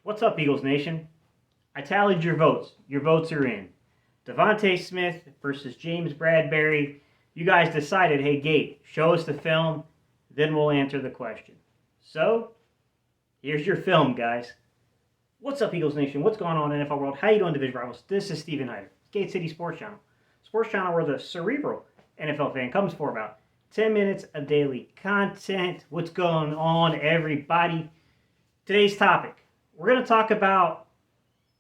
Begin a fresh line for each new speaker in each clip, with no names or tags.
What's up, Eagles Nation? I tallied your votes. Your votes are in. DeVonta Smith versus James Bradberry. You guys decided, hey, Gabe, show us the film, then we'll answer the question. So, here's your film, guys. What's up, Eagles Nation? What's going on in NFL world? How you doing, Division Rivals? This is Stephen Hyder, Gate City Sports Channel. Sports Channel where the cerebral NFL fan comes for about 10 minutes of daily content. What's going on, everybody? Today's topic. We're going to talk about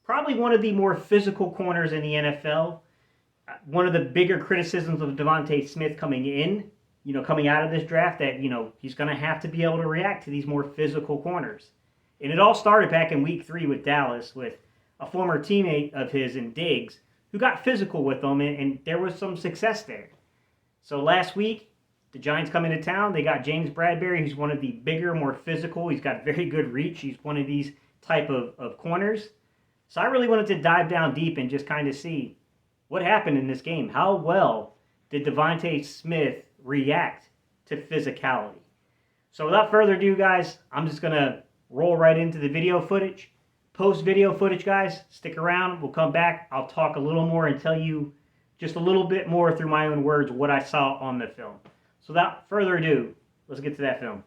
probably one of the more physical corners in the NFL. One of the bigger criticisms of DeVonta Smith coming out of this draft, that, he's going to have to be able to react to these more physical corners. And it all started back in week 3 with Dallas, with a former teammate of his in Diggs, who got physical with him, and there was some success there. So last week, the Giants come into town. They got James Bradberry, who's one of the bigger, more physical. He's got very good reach. He's one of these type of corners. So I really wanted to dive down deep and just kind of see what happened in this game. How well did DeVonta Smith react to physicality? So without further ado, guys, I'm just going to roll right into the video footage. Post-video footage, guys, stick around. We'll come back. I'll talk a little more and tell you just a little bit more through my own words what I saw on the film. So without further ado, let's get to that film.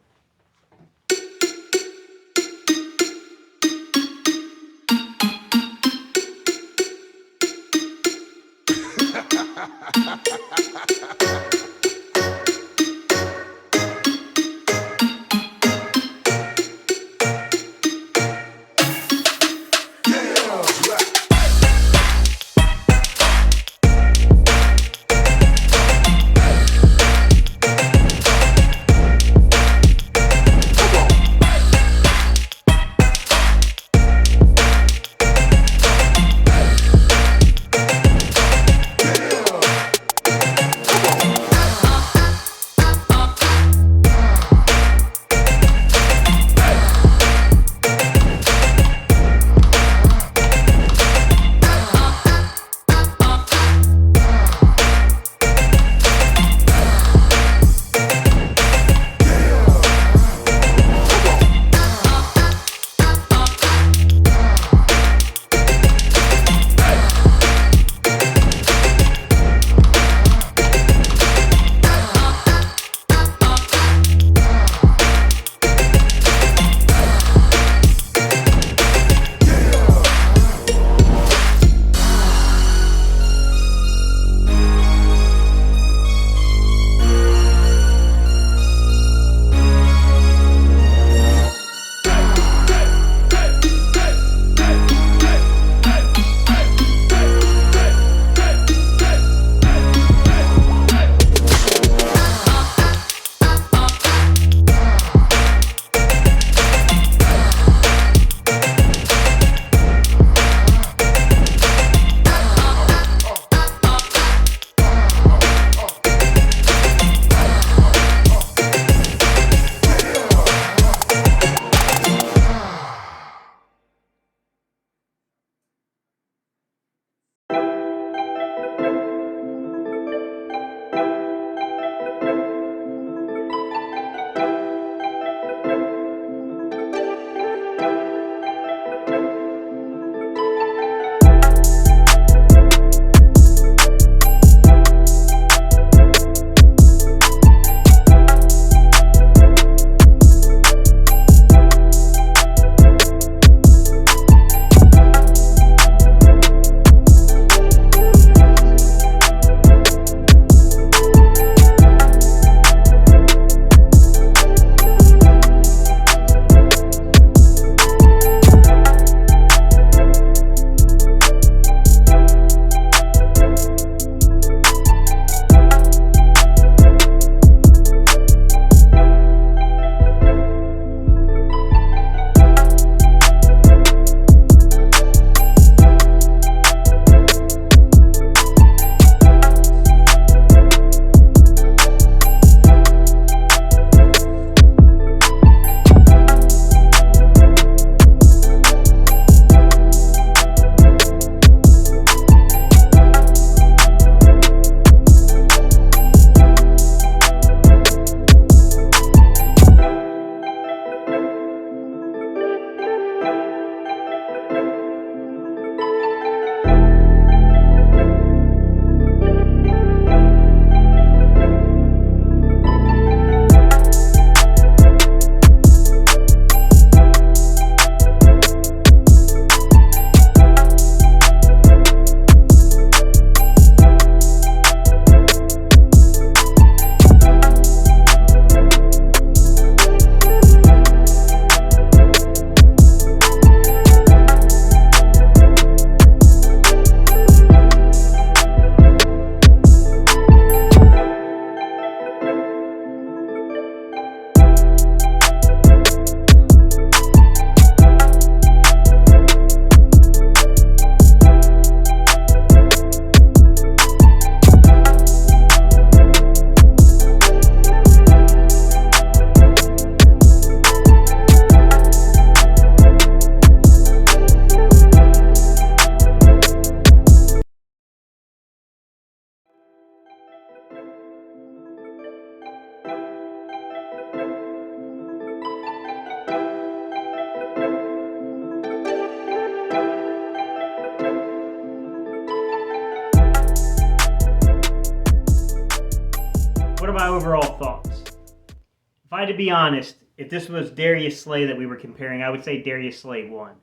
To be honest, if this was Darius Slay that we were comparing, I would say Darius Slay won.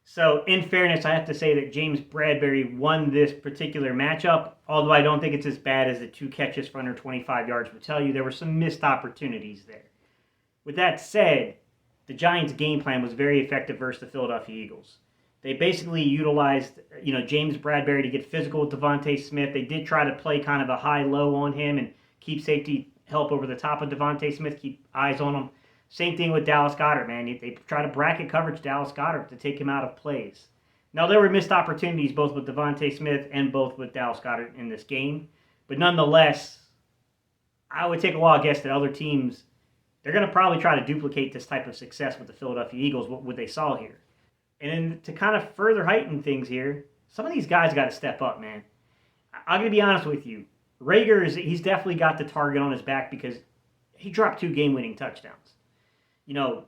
So, in fairness, I have to say that James Bradberry won this particular matchup, although I don't think it's as bad as the 2 catches for under 25 yards would tell you. There were some missed opportunities there. With that said, the Giants' game plan was very effective versus the Philadelphia Eagles. They basically utilized, James Bradberry to get physical with DeVonta Smith. They did try to play kind of a high-low on him and keep safety help over the top of DeVonta Smith, keep eyes on him. Same thing with Dallas Goedert, man. They try to bracket coverage Dallas Goedert to take him out of plays. Now, there were missed opportunities both with DeVonta Smith and both with Dallas Goedert in this game. But nonetheless, I would take a wild guess that other teams, they're going to probably try to duplicate this type of success with the Philadelphia Eagles, what they saw here. And then to kind of further heighten things here, some of these guys got to step up, man. I'm going to be honest with you. Reagor, he's definitely got the target on his back because he dropped 2 game-winning touchdowns.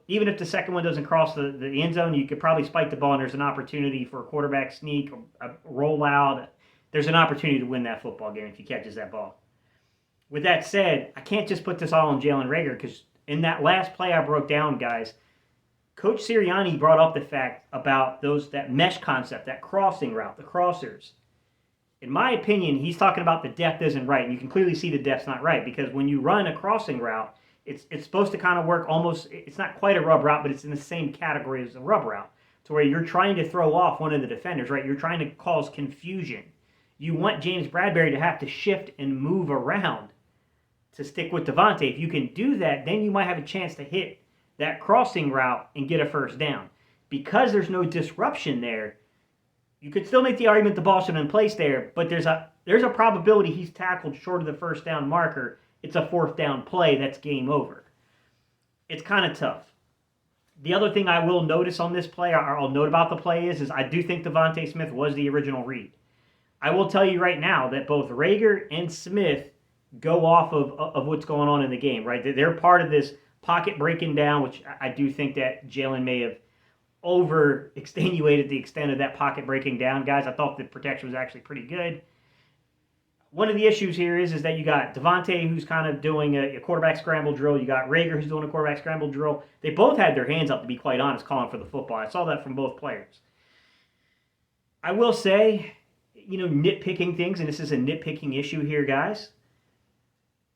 Even if the second one doesn't cross the end zone, you could probably spike the ball and there's an opportunity for a quarterback sneak, a rollout. There's an opportunity to win that football game if he catches that ball. With that said, I can't just put this all on Jalen Reagor because in that last play I broke down, guys, Coach Sirianni brought up the fact about that mesh concept, that crossing route, the crossers. In my opinion, he's talking about the depth isn't right, and you can clearly see the depth's not right because when you run a crossing route, it's supposed to kind of work almost, it's not quite a rub route, but it's in the same category as a rub route, to where you're trying to throw off one of the defenders, right? You're trying to cause confusion. You want James Bradberry to have to shift and move around to stick with DeVonta. If you can do that, then you might have a chance to hit that crossing route and get a first down. Because there's no disruption there, you could still make the argument the ball should have been placed there, but there's a probability he's tackled short of the first down marker. It's a 4th down play. That's game over. It's kind of tough. The other thing I will notice on this play, or I'll note about the play is I do think DeVonta Smith was the original read. I will tell you right now that both Reagor and Smith go off of what's going on in the game, right? They're part of this pocket breaking down, which I do think that Jalen may have over-extenuated the extent of that pocket breaking down. Guys, I thought the protection was actually pretty good. One of the issues here is that you got DeVonta, who's kind of doing a quarterback scramble drill. You got Reagor, who's doing a quarterback scramble drill. They both had their hands up, to be quite honest, calling for the football. I saw that from both players. I will say, nitpicking things, and this is a nitpicking issue here, guys.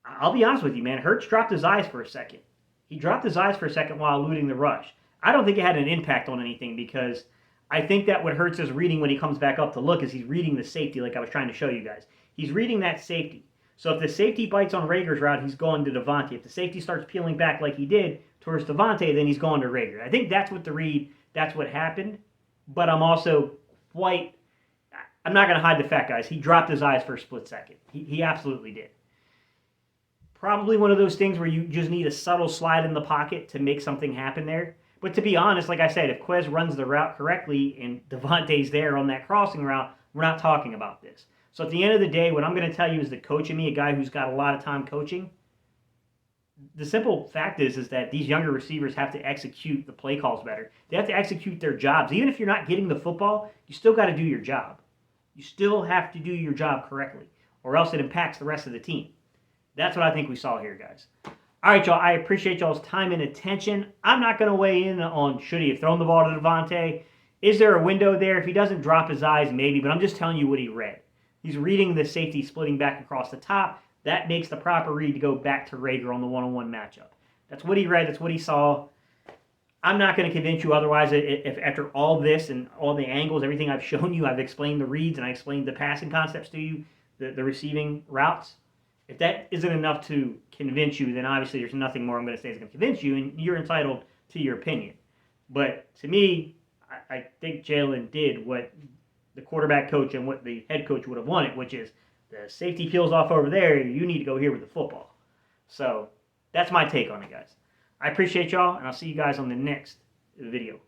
I'll be honest with you, man. Hurts dropped his eyes for a second. He dropped his eyes for a second while eluding the rush. I don't think it had an impact on anything because I think that what Hurts is reading when he comes back up to look is he's reading the safety like I was trying to show you guys. He's reading that safety. So if the safety bites on Reagor's route, he's going to DeVonta. If the safety starts peeling back like he did towards DeVonta, then he's going to Reagor. I think that's what the read, that's what happened. But I'm also I'm not going to hide the fact, guys. He dropped his eyes for a split second. He absolutely did. Probably one of those things where you just need a subtle slide in the pocket to make something happen there. But to be honest, like I said, if Quez runs the route correctly and DeVonta's there on that crossing route, we're not talking about this. So at the end of the day, what I'm going to tell you is that coaching me, a guy who's got a lot of time coaching, the simple fact is that these younger receivers have to execute the play calls better. They have to execute their jobs. Even if you're not getting the football, you still got to do your job. You still have to do your job correctly, or else it impacts the rest of the team. That's what I think we saw here, guys. All right, y'all. I appreciate y'all's time and attention. I'm not going to weigh in on should he have thrown the ball to DeVonta. Is there a window there? If he doesn't drop his eyes, maybe. But I'm just telling you what he read. He's reading the safety splitting back across the top. That makes the proper read to go back to Reagor on the one-on-one matchup. That's what he read. That's what he saw. I'm not going to convince you otherwise. If after all this and all the angles, everything I've shown you, I've explained the reads and I explained the passing concepts to you, the receiving routes. If that isn't enough to convince you, then obviously there's nothing more I'm going to say is going to convince you, and you're entitled to your opinion. But to me, I think Jalen did what the quarterback coach and what the head coach would have wanted, which is the safety peels off over there, you need to go here with the football. So that's my take on it, guys. I appreciate y'all, and I'll see you guys on the next video.